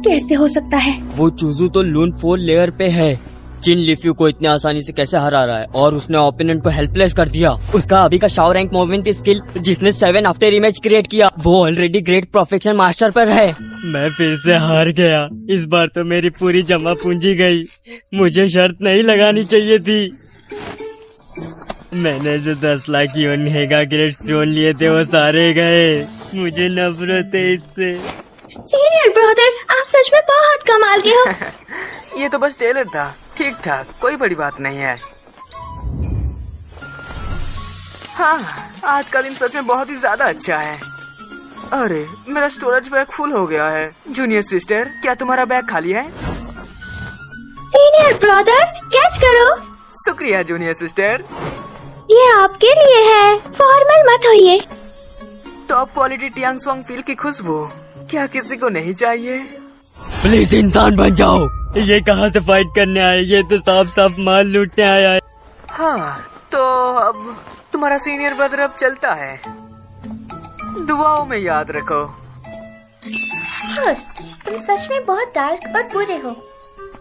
कैसे हो सकता है? वो चूजू तो लून 4 लेयर पे है। चिन लिफ्यू को इतनी आसानी से कैसे हरा रहा है और उसने ओपोनेंट को हेल्पलेस कर दिया। उसका अभी का शाओ रैंक मूवमेंट स्किल जिसने 7 आफ्टर इमेज क्रिएट किया वो ऑलरेडी ग्रेट परफेक्शन मास्टर पर है। मैं फिर से हार गया। इस बार तो मेरी पूरी जमा पूंजी गई। मुझे शर्त नहीं लगानी चाहिए थी। मैंने जो 10 लाख योनहेगा ग्रेट स्टोन लिए थे वो सारे गए। मुझे नफरत है इससे। सीनियर ब्रदर, आप सच में बहुत कमाल के हो। ये तो बस टेलर था, ठीक ठाक, कोई बड़ी बात नहीं है। हाँ, आज का दिन सच में बहुत ही ज्यादा अच्छा है। अरे, मेरा स्टोरेज बैग फुल हो गया है। जूनियर सिस्टर, क्या तुम्हारा बैग खाली है? सीनियर ब्रदर, कैच करो। शुक्रिया जूनियर सिस्टर। ये आपके लिए है, फॉर्मल मत होइए। टॉप क्वालिटी टियांग स्वांग फील की खुशबू क्या किसी को नहीं चाहिए? प्लीज इंसान बन जाओ। ये कहाँ से फाइट करने आए? ये तो साफ साफ माल लूटने आया है। हाँ, तो अब तुम्हारा सीनियर ब्रदर अब चलता है। दुआओं में याद रखो। होस्ट, तुम सच में बहुत डार्क और बुरे हो,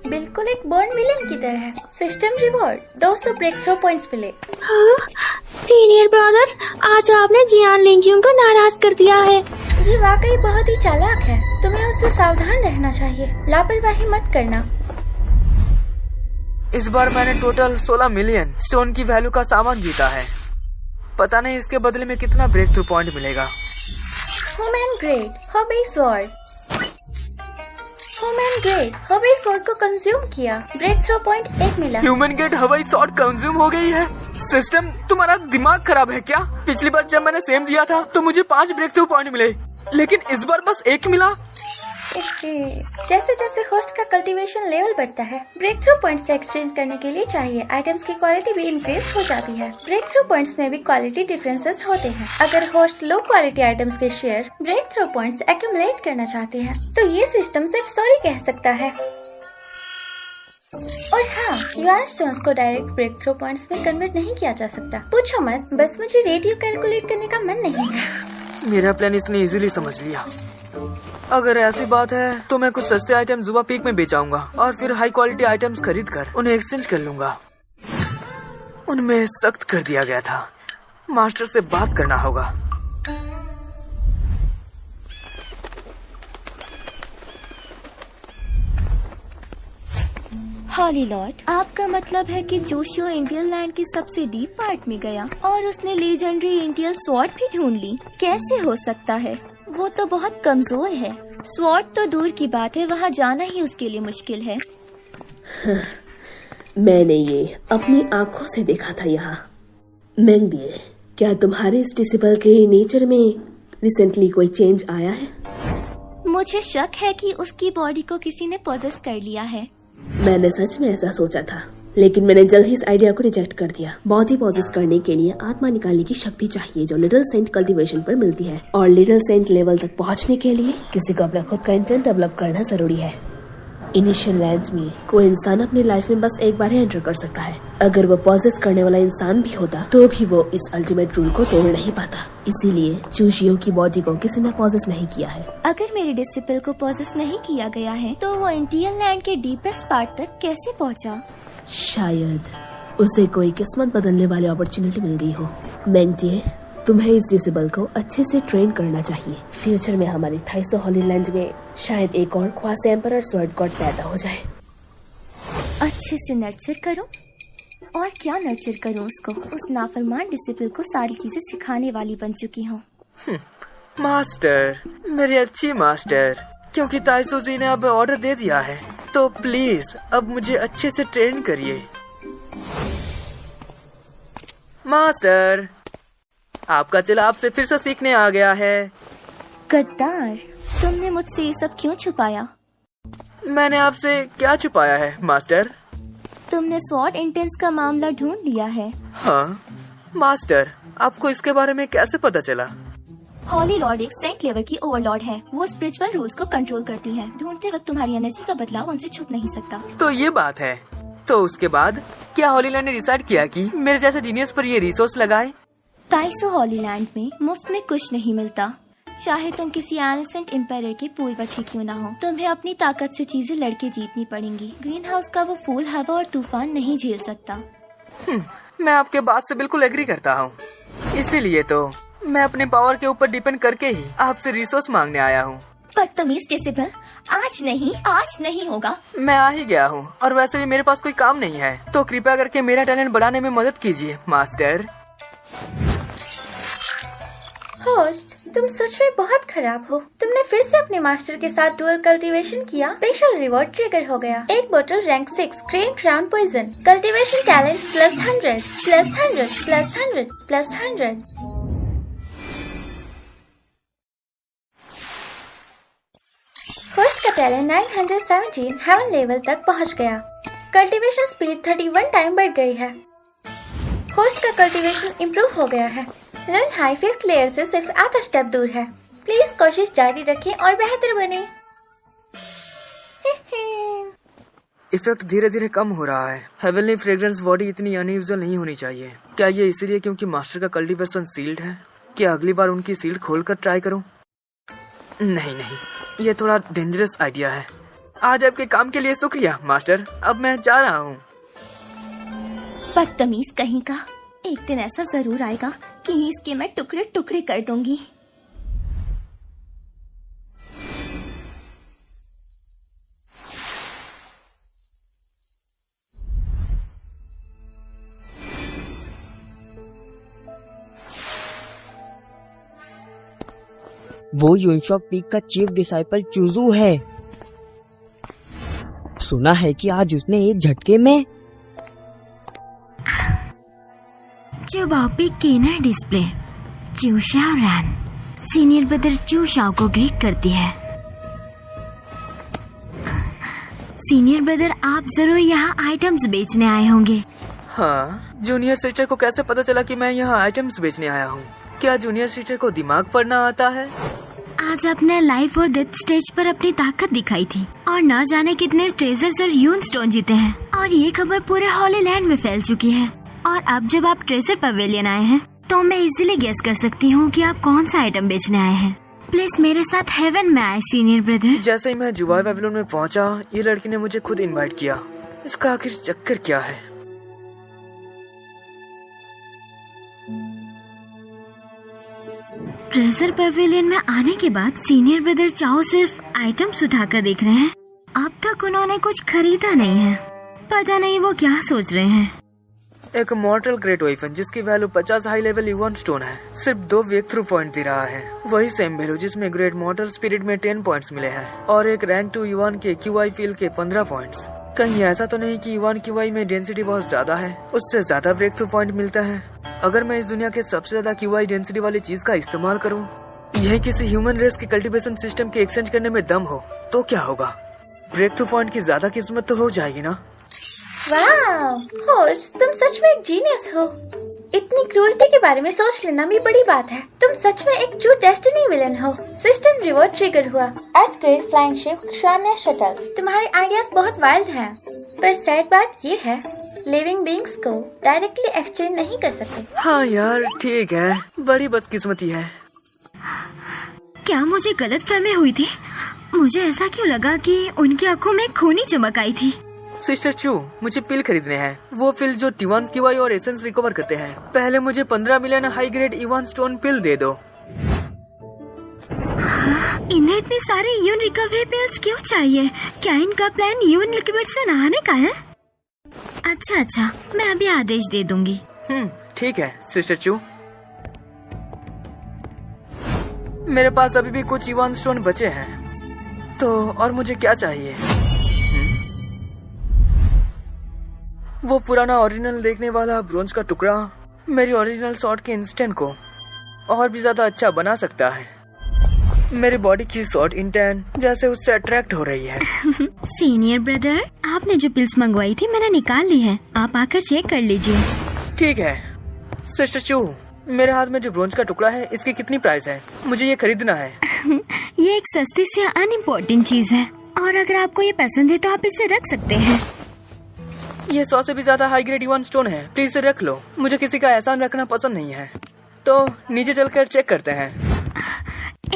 बिल्कुल एक बॉर्न विलेन की तरह। System reward 200 breakthrough points मिले। हाँ, सीनियर ब्रदर, आज आपने जियान लिंगयूंग को नाराज कर दिया है। ये वाकई बहुत ही चालाक है, तुम्हें उससे सावधान रहना चाहिए। लापरवाही मत करना। इस बार मैंने टोटल 16 मिलियन स्टोन की वैल्यू का सामान जीता है। पता नहीं इसके बदले में कितना ब्रेक थ्रू पॉइंट मिलेगा। ह्यूमन ग्रेड हबी स्वॉर्ड। ह्यूमन ग्रेड हवाई स्वॉर्ड को कंज्यूम किया, ब्रेक थ्रो पॉइंट 1 मिला। ह्यूमन ग्रेड हवाई स्वॉर्ड कंज्यूम हो गई है। सिस्टम, तुम्हारा दिमाग खराब है क्या? पिछली बार जब मैंने सेम दिया था तो मुझे 5 ब्रेक थ्रू पॉइंट मिले, लेकिन इस बार बस 1 मिला। जैसे जैसे होस्ट का कल्टीवेशन लेवल बढ़ता है, ब्रेक थ्रू पॉइंट से एक्सचेंज करने के लिए चाहिए आइटम्स की क्वालिटी भी इंक्रीज हो जाती है। ब्रेक थ्रू पॉइंट्स में भी क्वालिटी डिफरेंसेस होते हैं। अगर होस्ट लो क्वालिटी आइटम्स के share breakthrough points accumulate करना चाहते हैं तो ये सिस्टम सिर्फ सॉरी कह सकता है। और हाँ, युआन स्टोन्स को डायरेक्ट ब्रेक थ्रू पॉइंट्स में कन्वर्ट नहीं किया जा सकता। पूछो मत, बस मुझे रेडियो कैलकुलेट करने का मन नहीं है। मेरा प्लान इसने इजीली समझ लिया। अगर ऐसी बात है तो मैं कुछ सस्ते आइटम जुबा पीक में बेचाऊंगा और फिर हाई क्वालिटी आइटम्स खरीद कर उन्हें एक्सचेंज कर लूंगा। उनमें सख्त कर दिया गया था। मास्टर से बात करना होगा। हॉली लॉर्ड, आपका मतलब है कि जोशियो इंडियन लैंड के सबसे डीप पार्ट में गया और उसने लेजेंडरी इंडियन स्वॉर्ड भी ढूंढ ली? कैसे हो सकता है? वो तो बहुत कमजोर है। स्वॉर्ड तो दूर की बात है, वहाँ जाना ही उसके लिए मुश्किल है। मैंने ये अपनी आंखों से देखा था यहाँ। मेंगदिए, क्या तुम्हारे इस डिसेबल के नेचर में रिसेंटली कोई चेंज आया है? मुझे शक है कि उसकी बॉडी को किसी ने पॉजेस कर लिया है। मैंने सच में ऐसा सोचा था, लेकिन मैंने जल्द ही इस आइडिया को रिजेक्ट कर दिया। बॉडी पॉजेस करने के लिए आत्मा निकालने की शक्ति चाहिए जो लिटिल सेंट कल्टीवेशन पर मिलती है, और लिटिल सेंट लेवल तक पहुंचने के लिए किसी को अपना खुद का इंटेंट डेवलप करना जरूरी है। इनिशियल लैंड्स में कोई इंसान अपनी लाइफ में बस एक बार ही एंटर कर सकता है। अगर वो पॉजेस करने वाला इंसान भी होता तो भी वो इस अल्टीमेट रूल को तोड़ नहीं पाता। इसीलिए चूजियो की बॉडी को किसी ने पॉजेस नहीं किया है। अगर मेरे डिसिपल को पॉजेस नहीं किया गया है तो वो इंडियन लैंड के डीपेस्ट पार्ट तक कैसे पहुँचा? शायद उसे कोई किस्मत बदलने वाली अपॉर्चुनिटी मिल गई हो। मेंगदिए, तुम्हें इस डिसेबल को अच्छे से ट्रेन करना चाहिए। फ्यूचर में हमारी थाइसो हॉली लैंड में शायद एक और ख्वास एम्परर स्वॉर्ड गॉड पैदा हो जाए। अच्छे से नर्चर करो। और क्या नर्चर करूं उसको? उस नाफरमान डिसिपल को सारी चीजें सिखाने वाली बन चुकी हूँ। मास्टर, मेरे अच्छी मास्टर, क्योंकि ताइसो जी ने अब ऑर्डर दे दिया है तो प्लीज अब मुझे अच्छे से ट्रेन करिए। मास्टर, आपका चेला आपसे फिर से सीखने आ गया है। गद्दार, तुमने मुझसे ये सब क्यों छुपाया? मैंने आपसे क्या छुपाया है मास्टर? तुमने स्वॉर्ड इंटेंस का मामला ढूंढ लिया है। हाँ मास्टर, आपको इसके बारे में कैसे पता चला? हॉली लॉर्ड एक सेंट लेवल की ओवरलॉर्ड है। वो स्पिरिचुअल रूल्स को कंट्रोल करती है। ढूंढते वक्त तुम्हारी एनर्जी का बदलाव उनसे छुप नहीं सकता। तो ये बात है। तो उसके बाद क्या हॉली लैंड ने डिसाइड किया कि मेरे जैसे जीनियस पर ये रिसोर्स लगाए? ताइसो हॉली लैंड में मुफ्त में कुछ नहीं मिलता। चाहे तुम किसी एनिसेंट एम्पायर के पूर्वज ही क्यों ना हो, तुम्हें अपनी ताकत से चीजें लड़के जीतनी पड़ेंगी। ग्रीन हाउस का वो फूल हवा और तूफान नहीं झेल सकता। मैं आपके बात से बिल्कुल एग्री करता हूँ। इसीलिए तो मैं अपने पावर के ऊपर डिपेंड करके ही आपसे रिसोर्स मांगने आया हूँ। बदतमीज डिसेबल, आज नहीं होगा। मैं आ ही गया हूँ और वैसे भी मेरे पास कोई काम नहीं है, तो कृपया करके मेरा टैलेंट बढ़ाने में मदद कीजिए मास्टर। होस्ट, तुम सच में बहुत खराब हो। तुमने फिर से अपने मास्टर के साथ डुअल कल्टीवेशन किया। स्पेशल रिवॉर्ड ट्रिगर हो गया। एक बोतल rank 6 crane crown poison. Cultivation talent +100 +100 +100 +100। Host का टैलेंट 917 हेवन लेवल तक पहुंच गया। कल्टीवेशन स्पीड 31 टाइम बढ़ गई है। होस्ट का कल्टीवेशन इम्प्रूव हो गया है। लर्न हाई 5th लेयर से सिर्फ आधा स्टेप दूर है। प्लीज कोशिश जारी रखें और बेहतर बने। इफेक्ट धीरे धीरे कम हो रहा है। हेवनली फ्रेग्रेंस बॉडी इतनी अनयूजुअल नहीं होनी चाहिए। क्या ये इसीलिए क्योंकि मास्टर का कल्टीवेशन सील्ड है? क्या अगली बार उनकी सील्ड खोलकर ट्राई करूं? नहीं, ये थोड़ा डेंजरस आइडिया है। आज आपके काम के लिए शुक्रिया मास्टर। अब मैं जा रहा हूँ। बदतमीज कहीं का। एक दिन ऐसा जरूर आएगा कि इसके मैं टुकड़े टुकड़े कर दूंगी। वो यूनशॉप पीक का चीफ डिसाइपल चूजू है। सुना है कि आज उसने एक झटके में चुबाओपी केनर डिस्प्ले चू शाओ रैन सीनियर ब्रदर चू शाओ को ग्रीट करती है। सीनियर ब्रदर, आप जरूर यहाँ आइटम्स बेचने आए होंगे। हाँ, जूनियर सिस्टर को कैसे पता चला कि मैं यहाँ आइटम्स बेचने आया हूँ? क्या जूनियर सिस्टर को दिमाग पढ़ना आता है? आज आपने लाइफ और डेथ स्टेज पर अपनी ताकत दिखाई थी और न जाने कितने ट्रेजर्स और यून स्टोन जीते हैं, और ये खबर पूरे हॉली लैंड में फैल चुकी है। और अब जब आप ट्रेजर पवेलियन आए हैं तो मैं इजीली गेस कर सकती हूँ कि आप कौन सा आइटम बेचने आए हैं। प्लीज मेरे साथ हेवन में आए सीनियर ब्रदर। जैसे ही मैं जुबाई पवेलियन में पहुँचा, ये लड़की ने मुझे खुद इनवाइट किया। इसका आखिर चक्कर क्या है? ट्रेजर पवेलियन में आने के बाद सीनियर ब्रदर चाओ सिर्फ आइटम्स उठाकर देख रहे हैं। अब तक उन्होंने कुछ खरीदा नहीं है। पता नहीं वो क्या सोच रहे हैं। एक मॉर्टल ग्रेट वेपन जिसकी वैल्यू 50 हाई लेवल यून स्टोन है, सिर्फ 2 ब्रेक थ्रू पॉइंट दे रहा है। वही सेम वैल्यू जिसमें ग्रेट मॉर्टल स्पिरिट में 10 पॉइंट्स मिले हैं, और एक रैंक 2 यून के क्यूआई फील के 15 पॉइंट्स। कहीं ऐसा तो नहीं कि यून क्यूआई में डेंसिटी बहुत ज्यादा है, उससे ज्यादा ब्रेक थ्रू पॉइंट मिलता है? अगर मैं इस दुनिया के सबसे ज्यादा क्यूआई डेंसिटी वाली चीज का इस्तेमाल करूं, यह किसी ह्यूमन रेस के कल्टीवेशन सिस्टम के एक्सचेंज करने में दम हो, तो क्या होगा? ब्रेक थ्रू पॉइंट की ज्यादा किस्मत तो हो जाएगी ना? वाह होस्ट, तुम सच में एक जीनियस हो। इतनी क्रूरटी के बारे में सोच लेना भी बड़ी बात है। तुम सच में एक ट्रू डेस्टिनी विलन हो। सिस्टम रिवॉर्ड ट्रिगर हुआ। अर्थ फ्लाइंग शिप शान्या शटल। तुम्हारे आइडियाज बहुत वाइल्ड हैं, पर सैड बात ये है लिविंग बींग्स को डायरेक्टली एक्सचेंज नहीं कर सकते। हाँ यार, ठीक है, बड़ी बदकिस्मती है। क्या मुझे गलतफहमी हुई थी? मुझे ऐसा क्यों लगा कि उनकी आंखों में खूनी चमक आई थी। सिस्टर चू, मुझे पिल खरीदने हैं। वो पिल जो टिवान क्यूआई और एसेंस रिकवर करते हैं। पहले मुझे 15 मिलियन हाई ग्रेड इवान स्टोन पिल दे दो। इन्हें इतने सारे यून रिकवरी पिल्स क्यों चाहिए? क्या इनका प्लान यून लिक्विड से नहाने का है? अच्छा, मैं अभी आदेश दे दूंगी। ठीक है सिस्टर चू। मेरे पास अभी भी कुछ इवान स्टोन बचे हैं, तो और मुझे क्या चाहिए? वो पुराना ओरिजिनल देखने वाला ब्रोंज का टुकड़ा मेरी ओरिजिनल शॉट के इंस्टेंट को और भी ज्यादा अच्छा बना सकता है। मेरी बॉडी की शॉट इंटेंट जैसे उससे अट्रैक्ट हो रही है। सीनियर ब्रदर, आपने जो पिल्स मंगवाई थी मैंने निकाल ली है, आप आकर चेक कर लीजिए। ठीक है सिस्टर चू, मेरे हाथ में जो ब्रोंज का टुकड़ा है, इसकी कितनी प्राइस है? मुझे ये खरीदना है। ये एक सस्ती सी अनइम्पोर्टेंट चीज है, और अगर आपको ये पसंद है तो आप इसे रख सकते हैं। ये 100 से भी ज्यादा हाई ग्रेड यून स्टोन है, प्लीज इसे रख लो। मुझे किसी का एहसान रखना पसंद नहीं है, तो नीचे चलकर चेक करते हैं।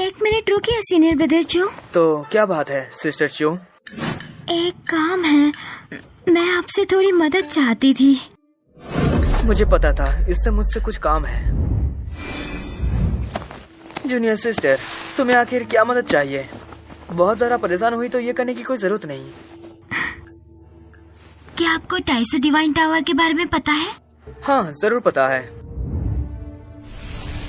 एक मिनट रुकिए सीनियर ब्रदर चो। तो क्या बात है सिस्टर चो? एक काम है, मैं आपसे थोड़ी मदद चाहती थी। मुझे पता था इससे मुझसे कुछ काम है। जूनियर सिस्टर, तुम्हें आखिर क्या मदद चाहिए? बहुत ज्यादा परेशान हुई तो ये करने की कोई जरूरत नहीं। क्या आपको टाइसो डिवाइन टावर के बारे में पता है? हाँ जरूर पता है।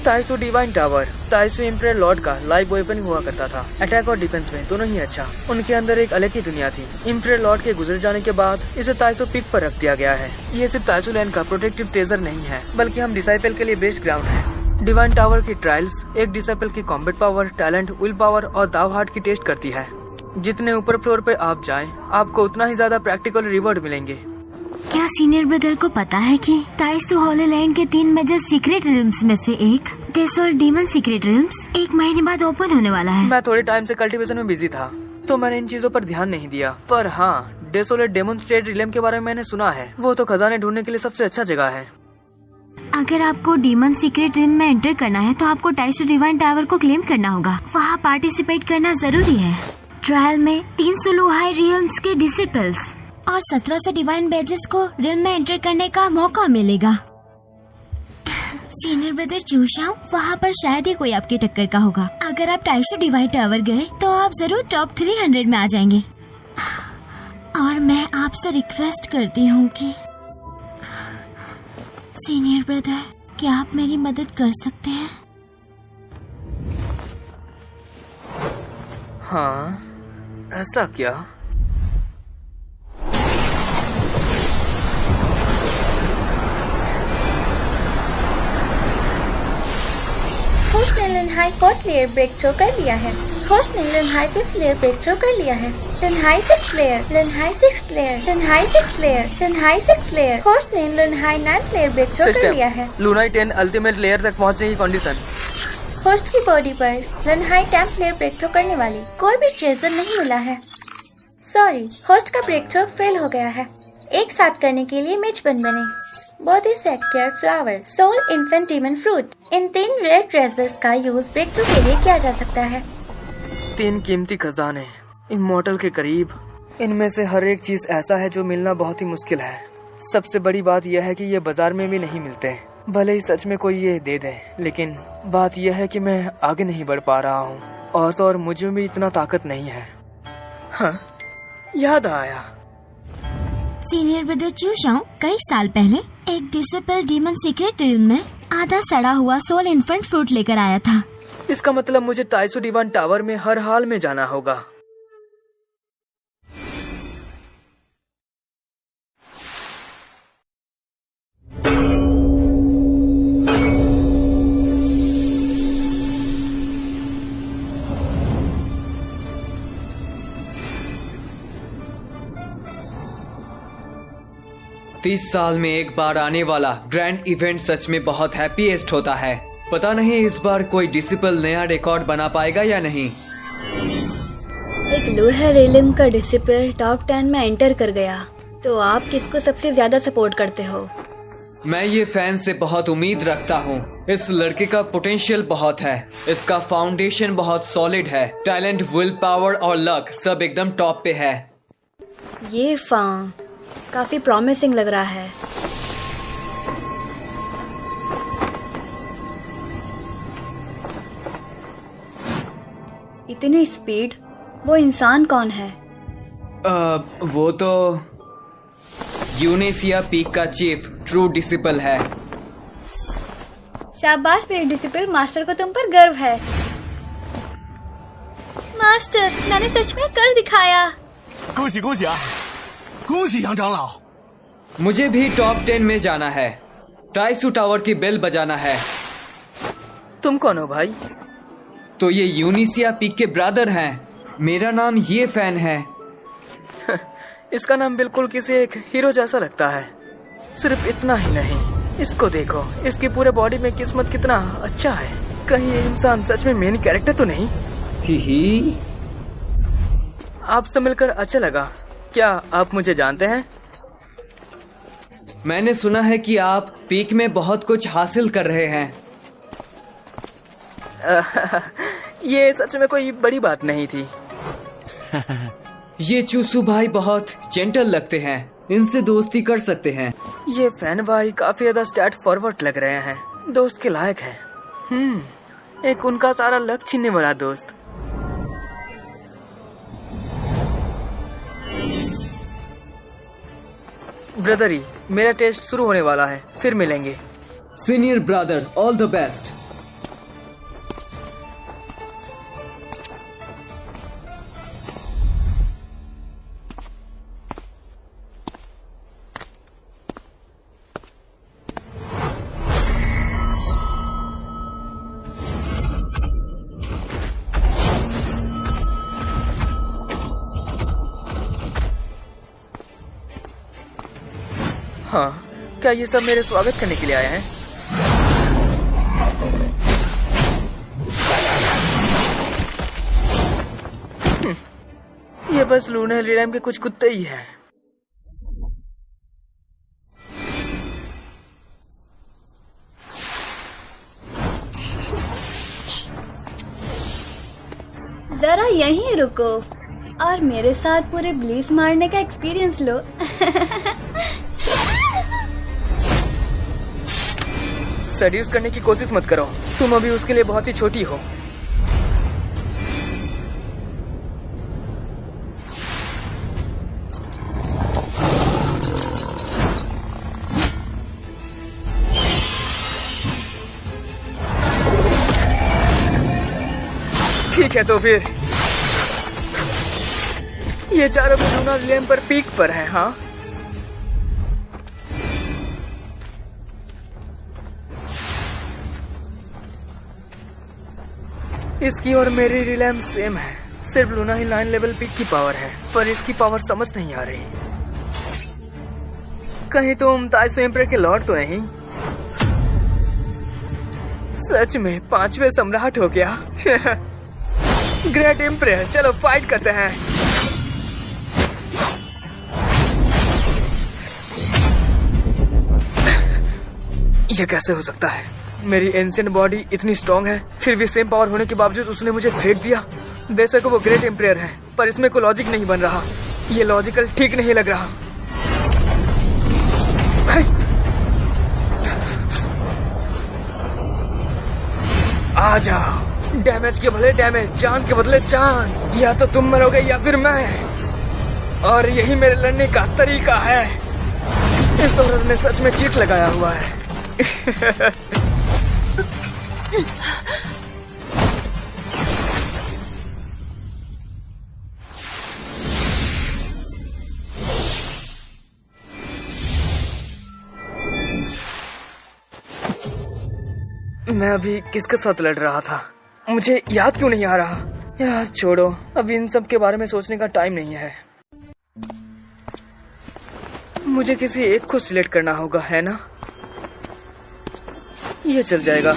ताइसो डिवाइन टावर ताइसो एम्परर लॉर्ड का लाइव वेपन हुआ करता था। अटैक और डिफेंस में दोनों ही अच्छा। उनके अंदर एक अलग ही दुनिया थी। एम्परर लॉर्ड के गुजर जाने के बाद इसे ताइसो पीक पर रख दिया गया है। ये सिर्फ ताइसो लैंड का प्रोटेक्टिव ट्रेजर नहीं है, बल्कि हम डिसाइपल के लिए बेस्ट ग्राउंड है। डिवाइन टावर की ट्रायल्स एक डिसाइपल की combat power, talent, will power और दाव हार्ट की टेस्ट करती है। जितने ऊपर फ्लोर पे आप जाएं, आपको उतना ही ज्यादा प्रैक्टिकल रिवॉर्ड मिलेंगे। क्या सीनियर ब्रदर को पता है कि ताइसो हॉली लैंड के 3 मेजर सीक्रेट रिल्म्स में से एक डेसोल डीमन सीक्रेट रिल्म्स 1 महीने बाद ओपन होने वाला है। मैं थोड़े टाइम से कल्टीवेशन में बिजी था, तो मैंने इन चीजों पर ध्यान नहीं दिया। पर हाँ, डेसोलेट डेमोन्स्ट्रेट रिलम के बारे में मैंने सुना है। वो तो खजाने ढूंढने के लिए सबसे अच्छा जगह है। अगर आपको डीमन सीक्रेट रिल्म में एंटर करना है तो आपको टाइसो डिवाइन टावर को क्लेम करना होगा। वहाँ पार्टिसिपेट करना जरूरी है। ट्रायल में 300 लुहाई रिल्म्स के डिसिपल्स और 1700 डिवाइन बेजेस को रिल्म में एंटर करने का मौका मिलेगा। सीनियर ब्रदर चूशाओ, वहाँ पर शायद ही कोई आपकी टक्कर का होगा। अगर आप टाइसो डिवाइन टावर गए तो आप जरूर टॉप 300 में आ जाएंगे। और मैं आपसे रिक्वेस्ट करती हूँ कि सीनियर ब्रदर, क्या आप मेरी मदद कर सकते हैं? हाँ, ऐसा क्या? होस्ट ने लुनहाई 4th लेयर ब्रेक थ्रो कर लिया है। होस्ट ने लुनहाई 5th लेयर ब्रेक थ्रो कर लिया है। Lunhai 6th layer, Lunhai 6th layer, Lunhai 6th layer, Lunhai 6th layer. Host ने Lunhai 9th layer break throw कर लिया है। लुनाई 10 अल्टीमेट लेयर तक पहुंचने की कंडीशन। होस्ट की बॉडी पर लुनहाई 10th लेयर ब्रेक थ्रो करने वाली कोई भी ट्रेजर नहीं मिला है। सॉरी, होस्ट का ब्रेक थ्रो फेल हो गया है। एक साथ करने के लिए मेजबान बने। Body sector flower, soul infant demon fruit. इन 3 रेयर ट्रेजर्स का यूज ब्रेक थ्रू के लिए किया जा सकता है। 3 कीमती खजाने इमॉर्टल के करीब। इनमें से हर एक चीज ऐसा है जो मिलना बहुत ही मुश्किल है। सबसे बड़ी बात यह है कि ये बाजार में भी नहीं मिलते। भले ही सच में कोई ये दे दे, लेकिन बात यह है कि मैं आगे नहीं बढ़ पा रहा हूँ। और तो और मुझे भी इतना ताकत नहीं है। हाँ, याद आया। सीनियर ब्रदर चूशाओ, कई साल पहले एक डिसेबल डीमन सीक्रेट रिल्म में आधा सड़ा हुआ सोल इन्फेंट फ्रूट लेकर आया था। इसका मतलब मुझे ताइसो डिवाइन टावर में हर हाल में जाना होगा। तीस साल में एक बार आने वाला ग्रैंड इवेंट सच में बहुत हैप्पीएस्ट होता है। पता नहीं इस बार कोई डिसिपल नया रिकॉर्ड बना पाएगा या नहीं। एक लोहे रेलिम का डिसिपल टॉप 10 में एंटर कर गया। तो आप किसको सबसे ज्यादा सपोर्ट करते हो? मैं ये फैन से बहुत उम्मीद रखता हूँ। इस लड़के का पोटेंशियल बहुत है। इसका फाउंडेशन बहुत सॉलिड है। टैलेंट, विल पावर और लक सब एकदम टॉप पे है। ये फां काफी प्रॉमिसिंग लग रहा है। इतनी स्पीड, वो इंसान कौन है? वो तो यूनेसिया पीक का चीफ ट्रू डिसिपल है। शाबाश मेरे डिसिपल, मास्टर को तुम पर गर्व है। मास्टर, मैंने सच में कर दिखाया।恭喜恭喜啊！恭喜杨长老！ मुझे भी टॉप 10 में जाना है। टाइसो टावर की बेल बजाना है। तुम कौन हो भाई? तो ये यूनिसिया पीक के ब्रदर हैं। मेरा नाम ये फैन है। इसका नाम बिल्कुल किसी एक हीरो जैसा लगता है। सिर्फ इतना ही नहीं, इसको देखो, इसकी पूरे बॉडी में किस्मत कितना अच्छा है। कहीं ये इंसान सच में मेन कैरेक्टर तो नहीं? ही आपसे मिलकर अच्छा लगा। क्या आप मुझे जानते हैं? मैंने सुना है कि आप पीक में बहुत कुछ हासिल कर रहे हैं। ये सच में कोई बड़ी बात नहीं थी। ये चूसू भाई बहुत जेंटल लगते हैं, इनसे दोस्ती कर सकते हैं। ये फैन भाई काफी ज्यादा स्टैट फॉरवर्ड लग रहे हैं, दोस्त के लायक है। एक उनका सारा लक छीनने वाला दोस्त। ब्रदरी, मेरा टेस्ट शुरू होने वाला है, फिर मिलेंगे। Senior brother, all the best. हाँ, क्या ये सब मेरे स्वागत करने के लिए आए हैं? ये बस लूना रिलैम के कुछ कुत्ते ही हैं। जरा यहीं रुको और मेरे साथ पूरे ब्लीस मारने का एक्सपीरियंस लो। सेड्यूस करने की कोशिश मत करो, तुम अभी उसके लिए बहुत ही छोटी हो। ठीक है तो फिर ये चारों भी लूना रिलैम पर पीक पर है। हाँ, इसकी और मेरी रिलैम सेम है, सिर्फ लूना ही 9 लेवल पीक की पावर है, पर इसकी पावर समझ नहीं आ रही। कहीं तुम ताइसो एम्परर के लॉर्ड तो नहीं? सच में 5वें सम्राट हो गया। ग्रेट एम्परर, चलो फाइट करते हैं। ये कैसे हो सकता है? मेरी एंशिएंट बॉडी इतनी स्ट्रांग है, फिर भी सेम पावर होने के बावजूद उसने मुझे फेंक दिया। बेशक वो ग्रेट एम्परर है, पर इसमें कोई लॉजिक नहीं बन रहा। ये लॉजिकल ठीक नहीं लग रहा। आ जाओ, डैमेज के बदले डैमेज, जान के बदले जान। या तो तुम मरोगे या फिर मैं, और यही मेरे लड़ने का तरीका है। इस औरत ने सच में चीट लगाया हुआ है। मैं अभी किसके साथ लड़ रहा था, मुझे याद क्यों नहीं आ रहा। यार छोड़ो, अभी इन सब के बारे में सोचने का टाइम नहीं है। मुझे किसी एक को सिलेक्ट करना होगा, है ना? ये चल जाएगा।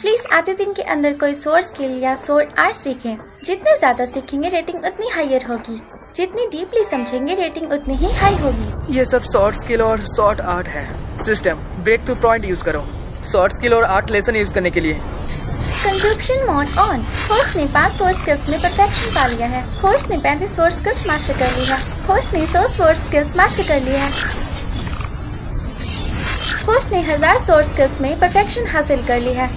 प्लीज आते दिन के अंदर कोई सोर्स स्किल या सोर्ड आर्ट सीखें। जितने ज्यादा सीखेंगे रेटिंग उतनी हायर होगी, जितनी डीपली समझेंगे रेटिंग उतनी ही हाई होगी। ये सब शॉर्ट स्किल और शॉर्ट आर्ट है। System breakthrough point use करो शॉर्ट स्किल और आर्ट लेसन यूज करने के लिए। Consumption mode on. होस्ट ने 5 सोर्स स्किल्स में परफेक्शन पा लिया है। होस्ट ने 35 सोर्स स्किल्स मास्टर कर ली है। होस्ट ने 100 सोर्स स्किल्स मास्टर कर लिया है। होस्ट ने 1000 सोर्स स्किल्स में परफेक्शन हासिल कर ली है।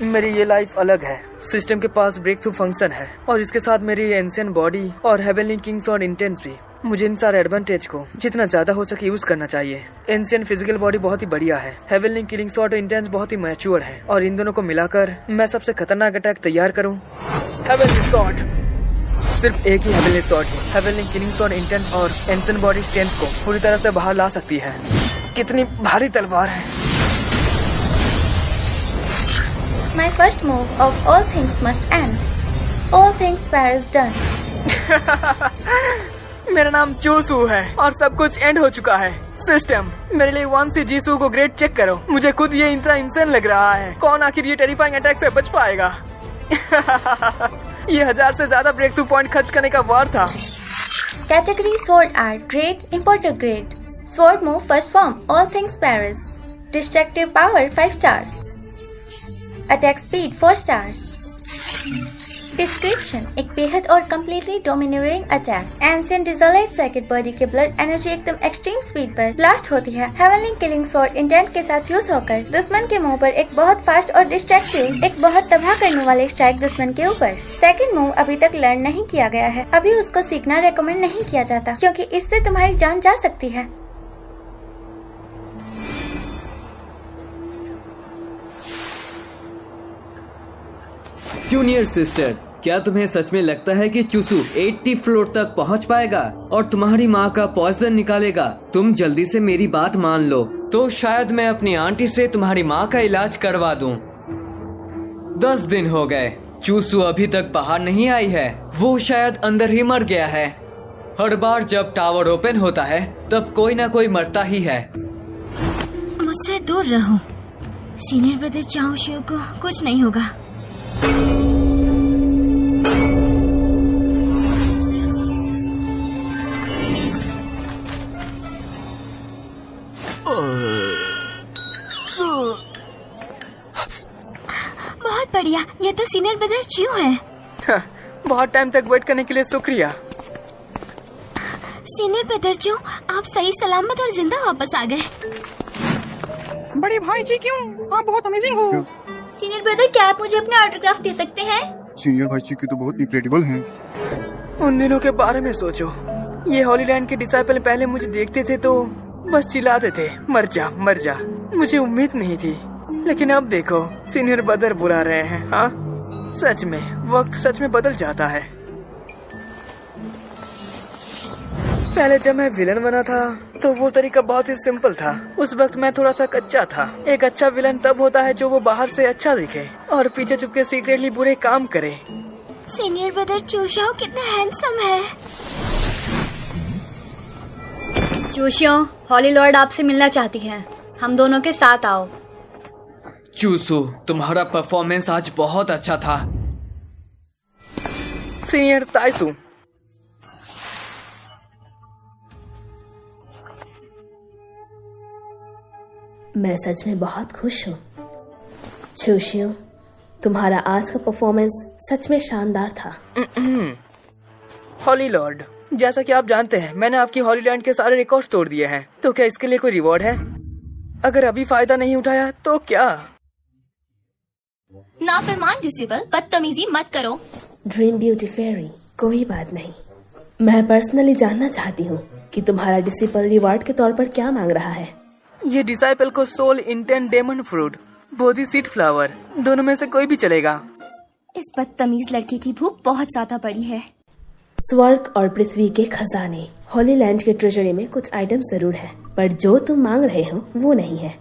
मेरी ये लाइफ अलग है। सिस्टम के पास ब्रेक थ्रू फंक्शन है और इसके साथ मेरी एंशिएंट बॉडी और हेवनली किंग्स और इंटेंस भी। मुझे इन सारे एडवांटेज को जितना ज्यादा हो सके यूज करना चाहिए। एंशिएंट फिजिकल बॉडी बहुत ही बढ़िया है, हेवनली किलिंग शॉट और इंटेंस बहुत ही मैच्योर है, और इन दोनों को मिलाकर मैं सबसे खतरनाक अटैक तैयार करूं। हेवनली शॉट, सिर्फ एक ही heavenly shot heavenly killing shot intense और एंशिएंट बॉडी स्ट्रेंथ को पूरी तरह से बाहर ला सकती है। कितनी भारी तलवार है। My first move of all things must end. All things fair is done. मेरा नाम चूसू है और सब कुछ एंड हो चुका है। सिस्टम मेरे लिए 1C जीसू को ग्रेड चेक करो। मुझे खुद ये इतना इंसान लग रहा है। कौन आखिर ये टेरिफाइंग अटैक से बच पाएगा? ये 1000 से ज्यादा ब्रेक थ्रू पॉइंट खर्च करने का वार था। Category Sword Art Grade Importer Grade. Sword Move First Form All Things Paris. Destructive Power 5 stars. Attack Speed 4 stars. Description: एक बेहद और completely dominating attack. Ancient desolate circuit body के ब्लड एनर्जी एकदम extreme speed पर blast होती है। Heavenly killing sword intent के साथ यूज होकर दुश्मन के मुंह पर एक बहुत फास्ट और डिस्ट्रैक्टिव, एक बहुत तबाह करने वाले स्ट्राइक दुश्मन के ऊपर। सेकंड मूव अभी तक लर्न नहीं किया गया है, अभी उसको सीखना रेकमेंड नहीं किया जाता क्योंकि इससे तुम्हारी जान जा सकती है। जूनियर सिस्टर, क्या तुम्हें सच में लगता है कि चूसू 80 फ्लोर तक पहुंच पाएगा और तुम्हारी माँ का पॉइजन निकालेगा? तुम जल्दी से मेरी बात मान लो, तो शायद मैं अपनी आंटी से तुम्हारी माँ का इलाज करवा दूं। 10 दिन हो गए, चूसू अभी तक बाहर नहीं आई है। वो शायद अंदर ही मर गया है। हर बार जब टावर ओपन होता है तब कोई ना कोई मरता ही है। मुझसे दूर रहो। सीनियर ब्रदर चाओ शिव को कुछ नहीं होगा। बहुत बढ़िया, ये तो सीनियर ब्रदर चियो है। बहुत टाइम तक वेट करने के लिए शुक्रिया। सीनियर ब्रदर चियो, आप सही सलामत और जिंदा वापस आ गए। बड़े भाई जी क्यों? आप बहुत अमेजिंग हो। सीनियर ब्रदर, क्या आप मुझे अपने ऑटोग्राफ दे सकते हैं? सीनियर भाई जी की तो बहुत इनक्रेडिबल हैं। उन दिनों के बारे में सोचो। ये हॉलीलैंड के डिसाइपल पहले मुझे देखते थे तो बस चिल्लाते थे, मर जा मर जा। मुझे उम्मीद नहीं थी, लेकिन अब देखो सीनियर ब्रदर बुला रहे हैं। हाँ, सच में वक्त सच में बदल जाता है। पहले जब मैं विलन बना था तो वो तरीका बहुत ही सिंपल था। उस वक्त मैं थोड़ा सा कच्चा था। एक अच्छा विलन तब होता है जो वो बाहर से अच्छा दिखे और पीछे छुपके सीक्रेटली बुरे काम करे। सीनियर ब्रदर चूशाओ कितना हैंडसम है। चूशियो, हॉली लॉर्ड आपसे मिलना चाहती है, हम दोनों के साथ आओ। चूसू, तुम्हारा परफॉर्मेंस आज बहुत अच्छा था। सीनियर ताइसू, मैं सच में बहुत खुश हूँ। चूशियो, तुम्हारा आज का परफॉर्मेंस सच में शानदार था। हॉली लॉर्ड, जैसा कि आप जानते हैं मैंने आपकी हॉलीलैंड के सारे रिकॉर्ड्स तोड़ दिए हैं, तो क्या इसके लिए कोई रिवॉर्ड है? अगर अभी फायदा नहीं उठाया तो क्या? नाफरमान डिसेबल, बदतमीजी मत करो। ड्रीम ब्यूटी फेरी, कोई बात नहीं। मैं पर्सनली जानना चाहती हूँ कि तुम्हारा डिसिपल रिवॉर्ड के तौर पर क्या मांग रहा है। ये डिसाइपल को soul intent demon fruit, Bodhi seed flower, दोनों में से कोई भी चलेगा। इस बदतमीज लड़के की भूख बहुत ज्यादा बड़ी है। स्वर्ग और पृथ्वी के खजाने, हॉलीलैंड के ट्रेजरी में कुछ आइटम जरूर है, पर जो तुम मांग रहे हो वो नहीं है।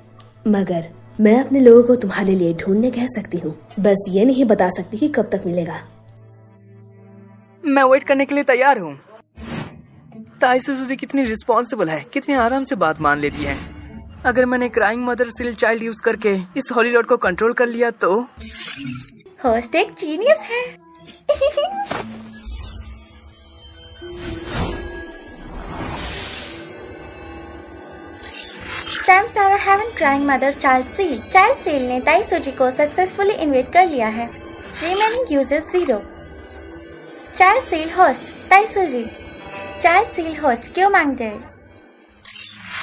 मगर मैं अपने लोगों को तुम्हारे लिए ढूंढने कह सकती हूँ, बस ये नहीं बता सकती कि कब तक मिलेगा। मैं वेट करने के लिए तैयार हूँ। ताइसू कितनी रिस्पॉन्सिबल है, कितनी आराम से बात मान लेती है। अगर मैंने crying mother seal child use करके इस हॉली लॉर्ड को कंट्रोल कर लिया तो होस्ट एक जीनियस है। सैम सारा heaven crying mother child seal ने ताइसोजी को सक्सेसफुली इन्वेट कर लिया है। Remaining users 0। Child seal host Taisoji. Child seal host क्यों मांगते हैं?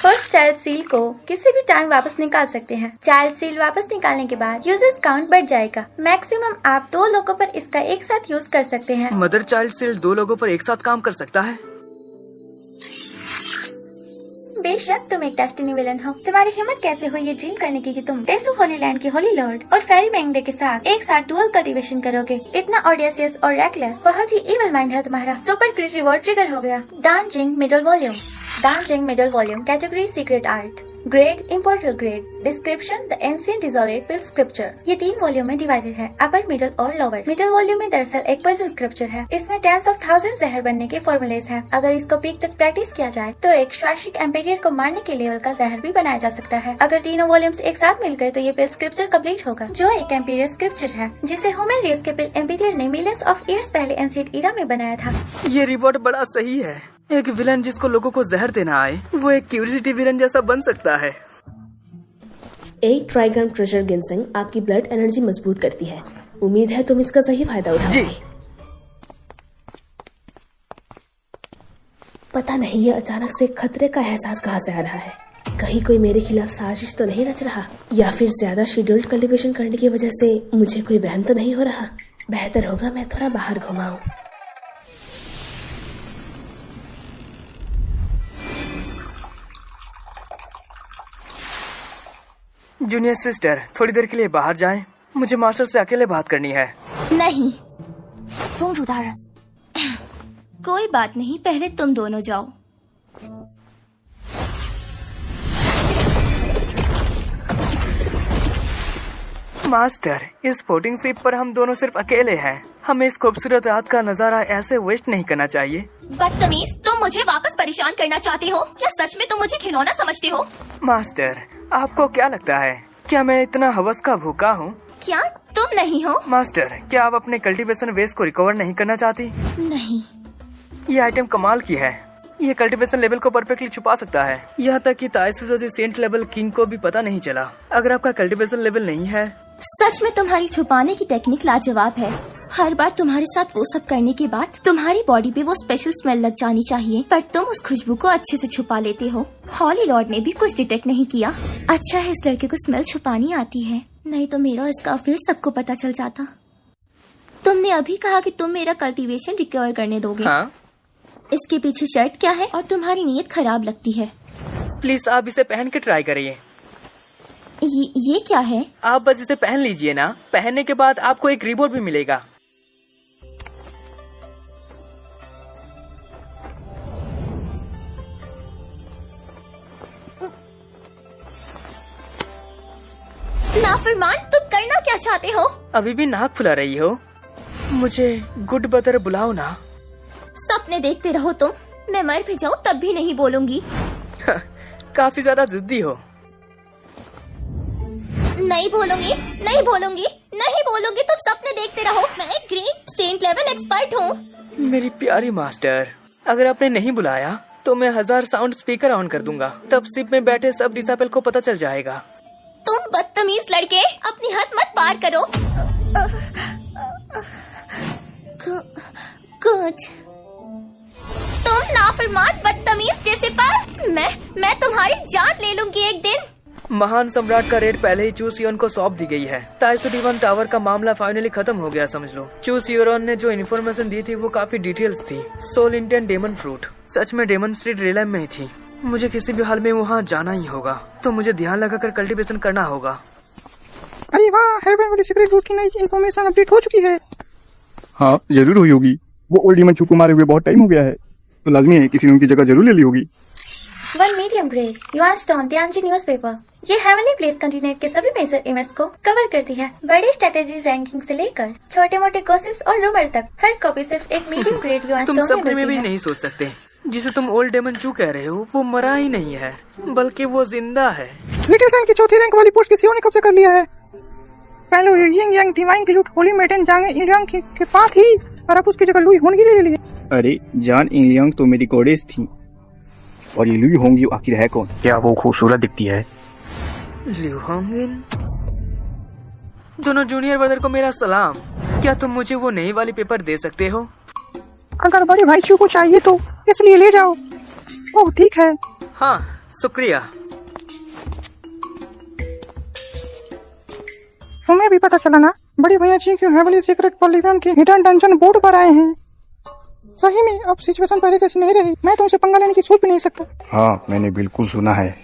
होस्ट चाइल्ड सील को किसी भी टाइम वापस निकाल सकते हैं। चाइल्ड सील वापस निकालने के बाद यूजर्स काउंट बढ़ जाएगा। मैक्सिमम आप 2 लोगों पर इसका एक साथ यूज कर सकते हैं। मदर चाइल्ड सील 2 लोगों पर एक साथ काम कर सकता है। बेशक तुम एक डेस्टिनी विलन हो, तुम्हारी हिम्मत कैसे हुई ये ड्रीम करने की कि तुम टेसु हॉलीलैंड के होली लॉर्ड और फेरी मैंगडे के साथ एक साथ डुअल कल्टीवेशन करोगे। इतना ऑडियसियस और रेकलेस, बहुत ही इविल माइंड है तुम्हारा। सुपर क्रिट रिवॉर्ड ट्रिगर हो गया। Danjing middle volume. Danjing middle volume category secret art. Grade immortal grade. Description the ancient desolate pill scripture. ये 3 वॉल्यूम में डिवाइडेड है, अपर मिडल और लोअर। मिडल वॉल्यूम में दरअसल एक पजल स्क्रिप्चर है। इसमें 10s of 1000 जहर बनने के फॉर्मूलेज हैं। अगर इसको पीक तक प्रैक्टिस किया जाए तो एक शाश्वत एम्पेरियर को मारने के लेवल का जहर भी बनाया जा सकता है। अगर तीनों वॉल्यूम्स एक साथ मिल गए तो ये पिल स्क्रिप्चर कंप्लीट होगा, जो एक एम्पेरियर स्क्रिप्चर है जिसे ह्यूमन रेस के पिल एम्पेरियर ने मिलियंस ऑफ ईयर्स पहले एंशिएंट ईरा में बनाया था। ये रिवॉर्ड बड़ा सही है। एक विलन जिसको लोगों को जहर देना आए वो एक क्यूरियोसिटी विलन जैसा बन सकता है। 8 ट्राइग्राम ट्रेजर गिनसिंग आपकी ब्लड एनर्जी मजबूत करती है। उम्मीद है तुम इसका सही फायदा उठाओगे। पता नहीं ये अचानक से खतरे का एहसास कहाँ से आ रहा है। कहीं कोई मेरे खिलाफ साजिश तो नहीं रच रहा, या फिर ज्यादा शेड्यूल्ड कल्टीवेशन करने की वजह से मुझे कोई वहम तो नहीं हो रहा। बेहतर होगा मैं थोड़ा बाहर घुमाऊं। जूनियर सिस्टर, थोड़ी देर के लिए बाहर जाएं। मुझे मास्टर से अकेले बात करनी है। नहीं, कोई बात नहीं, पहले तुम दोनों जाओ। मास्टर, इस बोटिंग शिप पर हम दोनों सिर्फ अकेले हैं। हमें इस खूबसूरत रात का नजारा ऐसे वेस्ट नहीं करना चाहिए। बदतमीज, तुम मुझे वापस परेशान करना चाहते हो? क्या सच में तुम मुझे खिलौना समझते हो? मास्टर, आपको क्या लगता है, क्या मैं इतना हवस का भूखा हूँ? क्या तुम नहीं हो? मास्टर, क्या आप अपने कल्टीवेशन वेस्ट को रिकवर नहीं करना चाहती? नहीं। ये आइटम कमाल की है। ये कल्टीवेशन लेवल को परफेक्टली छुपा सकता है, यहाँ तक कि ताइसुजो सेंट लेवल किंग को भी पता नहीं चला। अगर आपका कल्टीवेशन लेवल नहीं है। सच में तुम्हारी छुपाने की टेक्निक लाजवाब है। हर बार तुम्हारे साथ वो सब करने के बाद तुम्हारी बॉडी पे वो स्पेशल स्मेल लग जानी चाहिए, पर तुम उस खुशबू को अच्छे से छुपा लेते हो। हॉली लॉर्ड ने भी कुछ डिटेक्ट नहीं किया। अच्छा है इस लड़के को स्मेल छुपानी आती है, नहीं तो मेरा इसका अफेयर सबको पता चल जाता। तुमने अभी कहा कि तुम मेरा कल्टीवेशन रिकवर करने दोगे। हाँ? इसके पीछे शर्त क्या है? और तुम्हारी नीयत खराब लगती है। प्लीज आप इसे पहन के ट्राई करिए। ये क्या है? आप बस इसे पहन लीजिए ना। पहनने के बाद आपको एक रिवॉर्ड भी मिलेगा। नाफरमान, तुम करना क्या चाहते हो? अभी भी नाक फुला रही हो? मुझे गुड बदर बुलाओ ना। सपने देखते रहो तुम। मैं मर भी जाऊँ तब भी नहीं बोलूंगी। काफी ज्यादा जिद्दी हो। नहीं बोलूंगी, नहीं बोलूंगी, नहीं बोलूंगी। तुम सपने देखते रहो। मैं एक ग्रेट सेंट लेवल एक्सपर्ट हूँ। मेरी प्यारी मास्टर, अगर आपने नहीं बुलाया तो मैं 1000 साउंड स्पीकर ऑन कर दूंगा। तब शिप में बैठे सब डिसाइपल को पता चल जाएगा। तुम बदतमीज लड़के, अपनी हद मत पार करो। कुछ तुम नाफरमान बदतमीज जैसे पर मैं तुम्हारी जान ले लूंगी एक दिन। महान सम्राट का रेड पहले ही चू सियोन को सौंप दी गई है। ताइसु डिवन टावर का मामला फाइनली खत्म हो गया समझ लो। चू सियोन ने जो इन्फॉर्मेशन दी थी वो काफी डिटेल्स थी। सोल इंडियन डेमन फ्रूट सच में डेमन स्ट्रीट रेलम में ही थी। मुझे किसी भी हाल में वहाँ जाना ही होगा, तो मुझे ध्यान लगाकर कल्टीवेशन करना होगा। अरे वाह, हेवन वाली सीक्रेट रूट की नई इन्फॉर्मेशन अपडेट हो चुकी है। हाँ जरूर हुई होगी। वो ओल्ड डीमन चू को मारे हुए बहुत टाइम हो गया है, तो लाजमी है किसी ने उनकी जगह जरूर ले ली होगी। One medium grey Yuan stone Tianji newspaper. ये हेवनली प्लेस कंटिनेंट के सभी मेजर इवेंट्स को कवर करती है। बड़ी स्ट्रेटेजी रैंकिंग से लेकर छोटे मोटे गॉसिप्स और रूमर तक हर कॉपी सिर्फ एक मीडियम ग्रेड युआन तुम स्टोन में सपने में मिलती भी है। नहीं सोच सकते, जिसे तुम ओल्ड डेमन चू कह रहे हो वो मरा ही नहीं है, बल्कि वो जिंदा है। लिटिल सन की चौथी रैंक वाली पोस्ट किसी और ने कब्जा कर लिया है। पहले यिंग यांग डिवाइन की लूट होली मेटन जांग इंग के पास ही, और अब उसकी जगह लुई होंगी ले ली। अरे जान इंग तो मेरी गोडेस थी, और ये लुई होंगी आखिर है कौन? क्या वो खूबसूरत दिखती है? लिu होंगिन। दोनों जूनियर ब्रदर को मेरा सलाम। क्या तुम मुझे वो नई वाली पेपर दे सकते हो? अगर बड़े भाई चू को चाहिए तो इसलिए ले जाओ। ओह ठीक है। हाँ शुक्रिया। तुम्हें भी पता चला ना, बड़ी भैया जी की हेवनली सीक्रेट पॉलीगन के हिडन डंजन बोर्ड पर आए हैं। सही में अब सिचुएशन पहले जैसी नहीं रही। मैं तुमसे पंगा लेने की सोच भी नहीं सकता। हाँ मैंने बिल्कुल सुना है,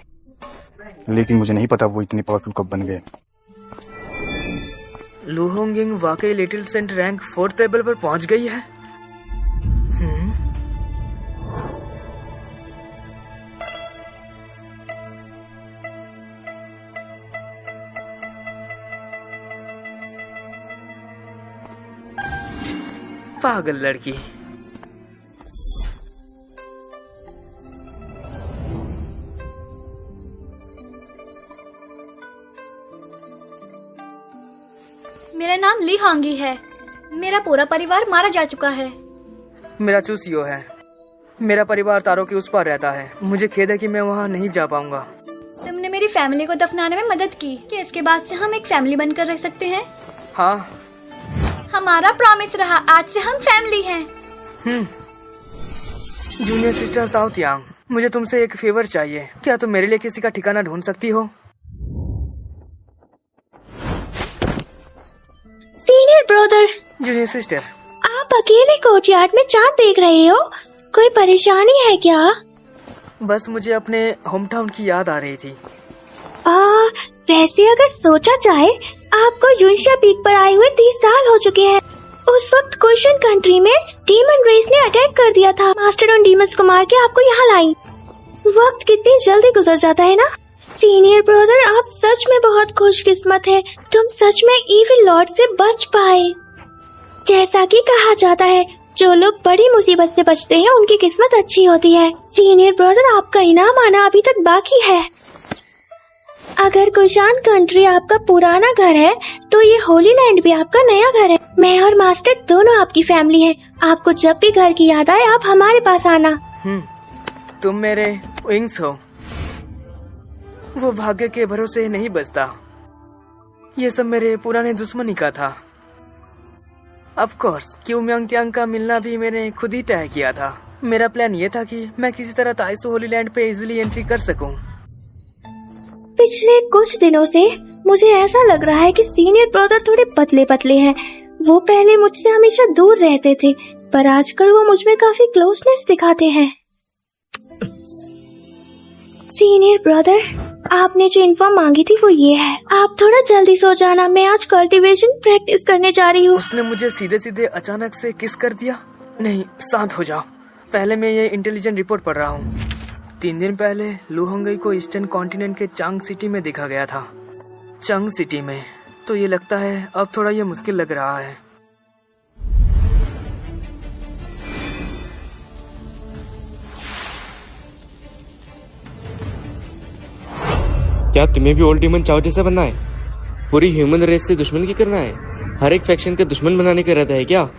लेकिन मुझे नहीं पता वो इतने पावरफुल कब बन गए। लू होंगिंग वाकई little Saint rank 4th level पर पहुंच गई है। पागल लड़की। मेरा नाम ली होंगी है। मेरा पूरा परिवार मारा जा चुका है। मेरा चूसियो है। मेरा परिवार तारों के उस पार रहता है। मुझे खेद है कि मैं वहाँ नहीं जा पाऊंगा। तुमने मेरी फैमिली को दफनाने में मदद की। क्या इसके बाद से हम एक फैमिली बनकर रह सकते हैं? हाँ हमारा प्रॉमिस रहा, आज से हम फैमिली हैं। जूनियर सिस्टर ताओ तियांग, मुझे तुमसे एक फेवर चाहिए। क्या तुम मेरे लिए किसी का ठिकाना ढूंढ सकती हो? Senior brother. जूनियर सिस्टर, आप अकेले कोर्टयार्ड में चांद देख रहे हो? कोई परेशानी है क्या? बस मुझे अपने होम टाउन की याद आ रही थी। वैसे अगर सोचा जाए, आपको यूनशिया पीक पर आए हुए 30 साल हो चुके हैं। उस वक्त कुशन कंट्री में डीमन रेस ने अटैक कर दिया था। मास्टर उन डीमंस को मार के आपको यहाँ लाई। वक्त कितनी जल्दी गुजर जाता है ना। सीनियर ब्रदर, आप सच में बहुत खुशकिस्मत है। तुम सच में इविल लॉर्ड से बच पाए। जैसा कि कहा जाता है, जो लोग बड़ी मुसीबत से बचते हैं उनकी किस्मत अच्छी होती है। सीनियर ब्रदर, आपका इनाम आना अभी तक बाकी है। अगर कुशान कंट्री आपका पुराना घर है, तो ये होली लैंड भी आपका नया घर है। मैं और मास्टर दोनों आपकी फैमिली हैं। आपको जब भी घर की याद आए, आप हमारे पास आना। तुम मेरे विंग्स हो। वो भाग्य के भरोसे नहीं बचता। ये सब मेरे पुराने दुश्मनी का था। ऑफ कोर्स क्यू म्यांग त्यांग का मिलना भी मैंने खुद ही तय किया था। मेरा प्लान ये था कि मैं किसी तरह ताइसो होली लैंड पे इजिली एंट्री कर सकूं। पिछले कुछ दिनों से मुझे ऐसा लग रहा है कि सीनियर ब्रदर थोड़े पतले पतले हैं। वो पहले मुझसे हमेशा दूर रहते थे, पर आजकल वो मुझ में काफी क्लोजनेस दिखाते हैं। सीनियर ब्रदर, आपने जो इन्फॉर्म मांगी थी वो ये है। आप थोड़ा जल्दी सो जाना, मैं आज कल्टीवेशन प्रैक्टिस करने जा रही हूँ। उसने मुझे सीधे सीधे अचानक से किस कर दिया। नहीं, शांत हो जाओ। पहले मैं ये इंटेलिजेंट रिपोर्ट पढ़ रहा हूँ। 3 दिन पहले लू होंगई को ईस्टर्न कॉन्टिनेंट के चांग सिटी में देखा गया था। चांग सिटी में? तो ये लगता है अब थोड़ा ये मुश्किल लग रहा है। क्या तुम्हें भी ओल्ड डीमन चाओ जैसा बनना है? पूरी ह्यूमन रेस से दुश्मन की करना है? हर एक फैक्शन का दुश्मन बनाने का रहता है क्या?